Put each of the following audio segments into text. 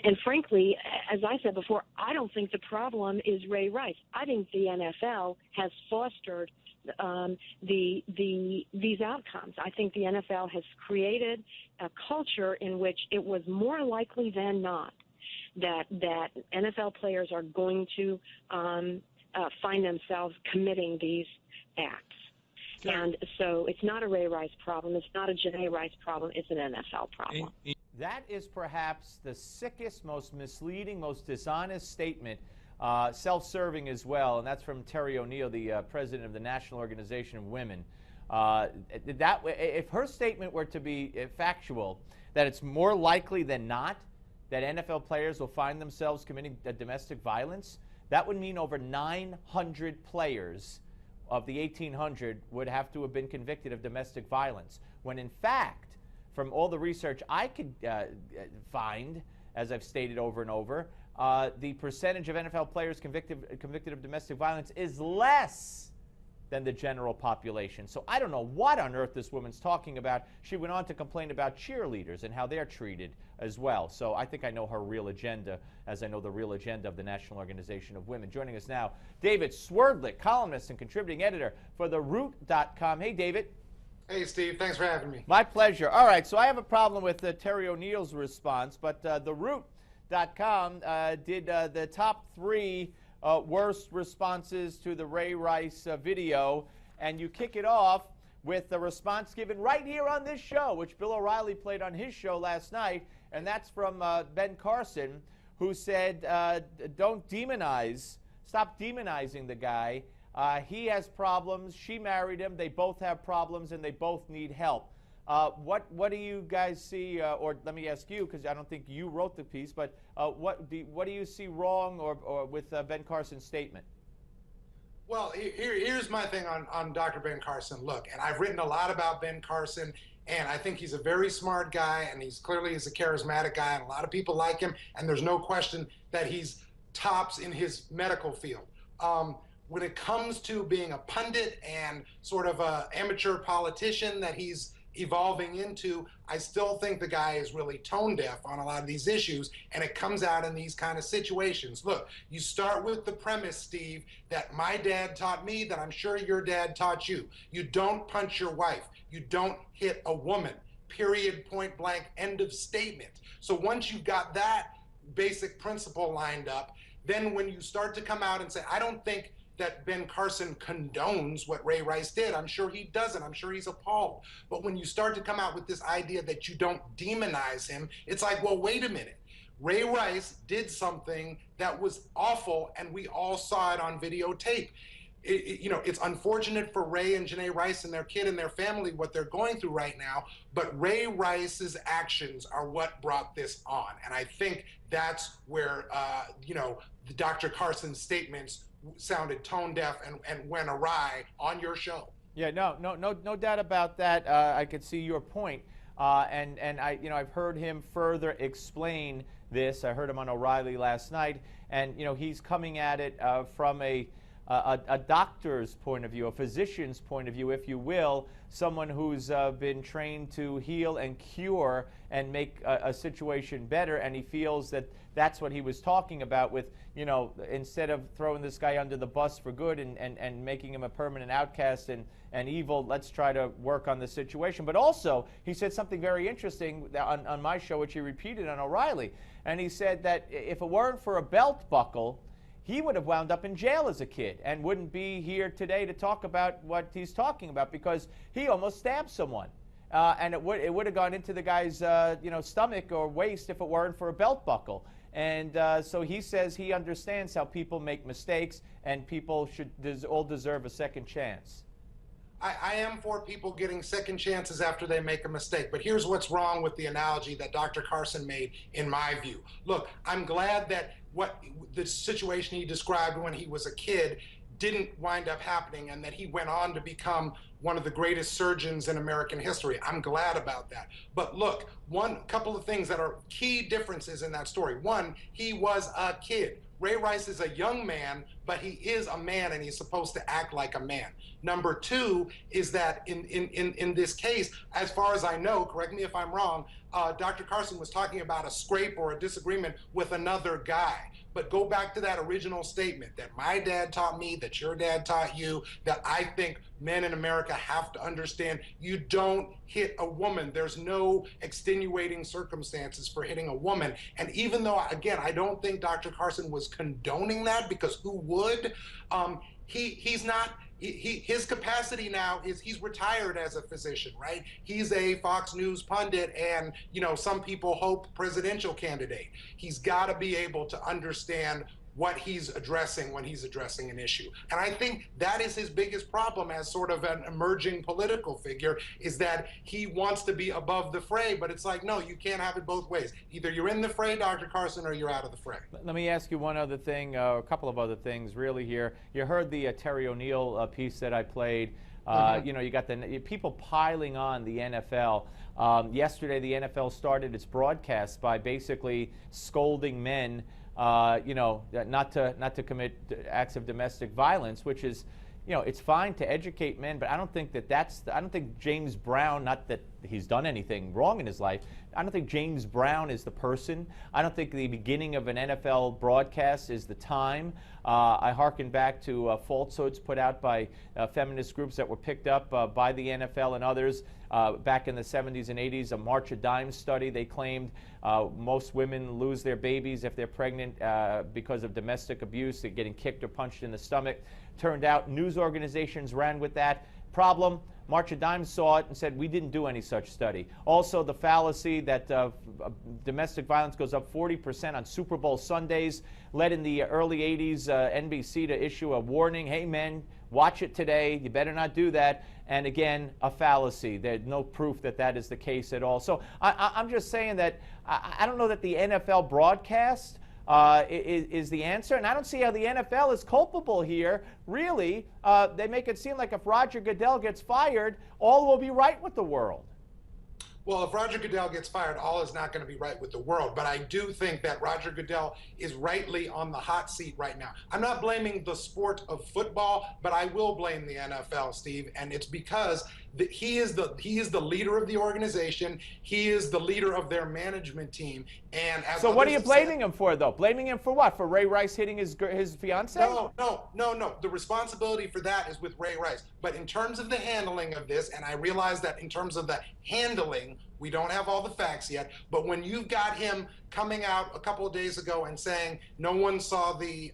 And frankly, as I said before, I don't think the problem is Ray Rice. I think the NFL has fostered these outcomes. I think the NFL has created a culture in which it was more likely than not that NFL players are going to find themselves committing these acts. And so it's not a Ray Rice problem. It's not a Janae Rice problem. It's an NFL problem. That is perhaps the sickest, most misleading, most dishonest statement, self-serving as well, and that's from Terry O'Neill, the president of the National Organization of Women. If her statement were to be factual, that it's more likely than not that NFL players will find themselves committing domestic violence, that would mean over 900 players of the 1,800 would have to have been convicted of domestic violence, when in fact, from all the research I could find, as I've stated over and over, the percentage of NFL players convicted of domestic violence is less than the general population. So I don't know what on earth this woman's talking about. She went on to complain about cheerleaders and how they're treated as well. So I think I know her real agenda, as I know the real agenda of the National Organization of Women. Joining us now, David Swerdlick, columnist and contributing editor for TheRoot.com. Hey, David. Hey, Steve. Thanks for having me. My pleasure. All right, so I have a problem with Terry O'Neill's response, but TheRoot.com did the top 3 worst responses to the Ray Rice video, and you kick it off with the response given right here on this show, which Bill O'Reilly played on his show last night, and that's from Ben Carson, who said, don't demonize, stop demonizing the guy. He has problems, she married him, they both have problems, and they both need help. What do you guys see, or let me ask you, because I don't think you wrote the piece, but what do you see wrong or with Ben Carson's statement? Well, here's my thing on Dr. Ben Carson. Look, and I've written a lot about Ben Carson, and I think he's a very smart guy, and he's clearly a charismatic guy, and a lot of people like him, and there's no question that he's tops in his medical field. When it comes to being a pundit and sort of an amateur politician that he's evolving into, I still think the guy is really tone deaf on a lot of these issues, and it comes out in these kind of situations. Look, you start with the premise, Steve, that my dad taught me, that I'm sure your dad taught you. You don't punch your wife. You don't hit a woman. Period, point blank, end of statement. So once you've got that basic principle lined up, then when you start to come out and say, I don't think that Ben Carson condones what Ray Rice did. I'm sure he doesn't. I'm sure he's appalled. But when you start to come out with this idea that you don't demonize him, it's like, well, wait a minute. Ray Rice did something that was awful, and we all saw it on videotape. It's unfortunate for Ray and Janae Rice and their kid and their family, what they're going through right now, but Ray Rice's actions are what brought this on. And I think that's where, the Dr. Carson's statements sounded tone deaf and went awry on your show. Yeah, no doubt about that. I could see your point, and I've heard him further explain this. I heard him on O'Reilly last night, and he's coming at it from a doctor's point of view, a physician's point of view, if you will, someone who's been trained to heal and cure and make a situation better, and he feels that that's what he was talking about with, instead of throwing this guy under the bus for good and making him a permanent outcast and evil, let's try to work on the situation. But also, he said something very interesting on my show, which he repeated on O'Reilly, and he said that if it weren't for a belt buckle, he would have wound up in jail as a kid and wouldn't be here today to talk about what he's talking about, because he almost stabbed someone. And it would have gone into the guy's stomach or waist if it weren't for a belt buckle. And so he says he understands how people make mistakes, and people should all deserve a second chance. I am for people getting second chances after they make a mistake, but here's what's wrong with the analogy that Dr. Carson made, in my view. Look, I'm glad that the situation he described when he was a kid didn't wind up happening, and that he went on to become one of the greatest surgeons in American history. I'm glad about that. But look, couple of things that are key differences in that story. One, he was a kid. Ray Rice is a young man but he is a man and he's supposed to act like a man. Number two is that in this case, as far as I know, correct me if I'm wrong, Dr. Carson was talking about a scrape or a disagreement with another guy. But go back to that original statement that my dad taught me, that your dad taught you, that I think men in America have to understand. You don't hit a woman. There's no extenuating circumstances for hitting a woman. And even though, again, I don't think Dr. Carson was condoning that, because who would? He's not. His capacity now is he's retired as a physician, right? He's a Fox News pundit and, some people hope presidential candidate. He's got to be able to understand what he's addressing when he's addressing an issue. And I think that is his biggest problem as sort of an emerging political figure, is that he wants to be above the fray, but it's like, no, you can't have it both ways. Either you're in the fray, Dr. Carson, or you're out of the fray. Let me ask you one other thing, a couple of other things really here. You heard the Terry O'Neill piece that I played. You got the people piling on the NFL. Yesterday, the NFL started its broadcast by basically scolding men not to commit acts of domestic violence, which is, it's fine to educate men, but I don't think I don't think James Brown, not that he's done anything wrong in his life, I don't think James Brown is the person. I don't think the beginning of an NFL broadcast is the time. I hearken back to falsehoods put out by feminist groups that were picked up by the NFL and others back in the 70s and 80s. A March of Dimes study, they claimed most women lose their babies if they're pregnant because of domestic abuse. They're getting kicked or punched in the stomach. Turned out news organizations ran with that problem. March of Dimes saw it and said, we didn't do any such study. Also, the fallacy that domestic violence goes up 40% on Super Bowl Sundays led in the early 80s NBC to issue a warning, hey men, watch it today, you better not do that. And again, a fallacy. There's no proof that that is the case at all. So I'm just saying that I don't know that the NFL broadcast is the answer. And I don't see how the NFL is culpable here. Really, they make it seem like if Roger Goodell gets fired, all will be right with the world. Well, if Roger Goodell gets fired, all is not going to be right with the world. But I do think that Roger Goodell is rightly on the hot seat right now. I'm not blaming the sport of football, but I will blame the NFL, Steve. And it's because he is the leader of the organization. He is the leader of their management team. And as so what are you blaming him for, though? Blaming him for what? For Ray Rice hitting his fiancée? No. The responsibility for that is with Ray Rice. But in terms of the handling of this, and I realize that in terms of the handling, we don't have all the facts yet, but when you've got him coming out a couple of days ago and saying no one saw the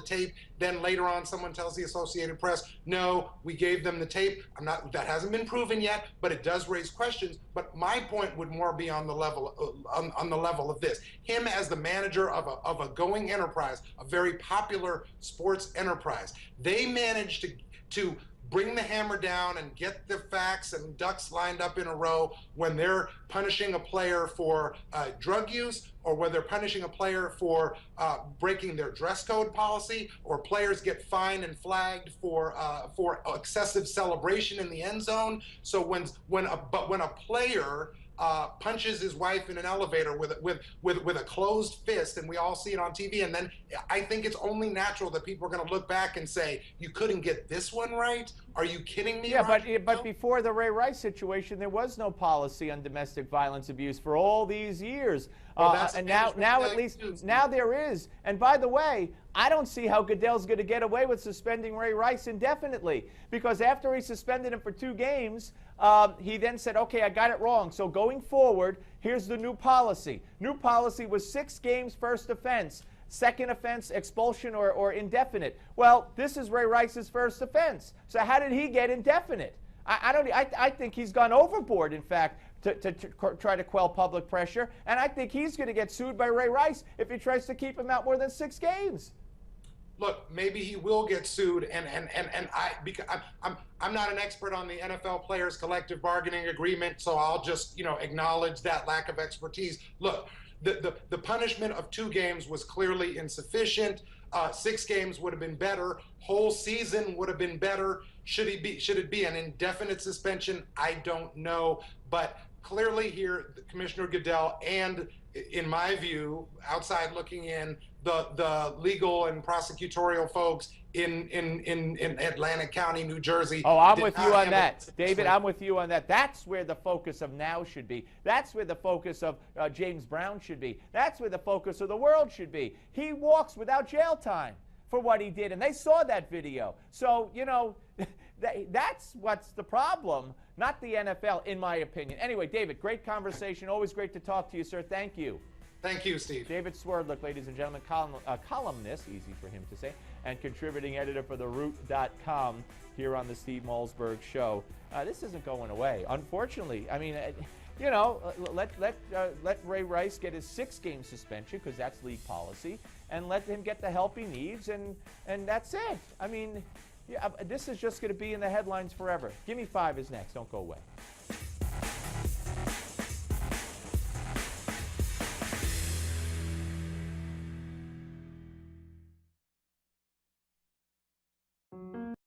tape, then later on someone tells the Associated Press, no, we gave them the tape. That hasn't been proven yet, but it does raise questions. But my point would more be on the level on the level of this: him as the manager of a going enterprise, a very popular sports enterprise. They managed to bring the hammer down and get the facts and ducks lined up in a row when they're punishing a player for drug use, or when they're punishing a player for breaking their dress code policy, or players get fined and flagged for excessive celebration in the end zone. So when a player punches his wife in an elevator with a closed fist, and we all see it on TV, and then I think it's only natural that people are going to look back and say, you couldn't get this one right? Are you kidding me? Yeah, but before the Ray Rice situation, there was no policy on domestic violence abuse for all these years. And now at least now there is. And by the way, I don't see how Goodell's going to get away with suspending Ray Rice indefinitely, because after he suspended him for 2 games, he then said, okay, I got it wrong. So going forward, here's the new policy. New policy was 6 games first offense. Second offense, expulsion or indefinite. Well, this is Ray Rice's first offense. So how did he get indefinite? I think he's gone overboard, in fact, to try to quell public pressure. And I think he's going to get sued by Ray Rice if he tries to keep him out more than 6 games. Look, maybe he will get sued, and I'm not an expert on the NFL players' collective bargaining agreement, so I'll just acknowledge that lack of expertise. Look, the punishment of 2 games was clearly insufficient. 6 games would have been better. Whole season would have been better. Should it be an indefinite suspension? I don't know, but clearly here, Commissioner Goodell and, in my view, outside looking in, the legal and prosecutorial folks in Atlantic County, New Jersey. Oh, I'm with you on that. David, I'm with you on that. That's where the focus of now should be. That's where the focus of James Brown should be. That's where the focus of the world should be. He walks without jail time for what he did, and they saw that video. So, you know, that's what's the problem, not the NFL, in my opinion. Anyway, David, great conversation. Always great to talk to you, sir. Thank you. Thank you, Steve. David Swerdlick, ladies and gentlemen, columnist, easy for him to say, and contributing editor for TheRoot.com here on the Steve Malzberg Show. This isn't going away, unfortunately. I mean, you know, let Ray Rice get his 6-game suspension, because that's league policy, and let him get the help he needs, and that's it. I mean, yeah, this is just going to be in the headlines forever. Give Me 5 is next. Don't go away.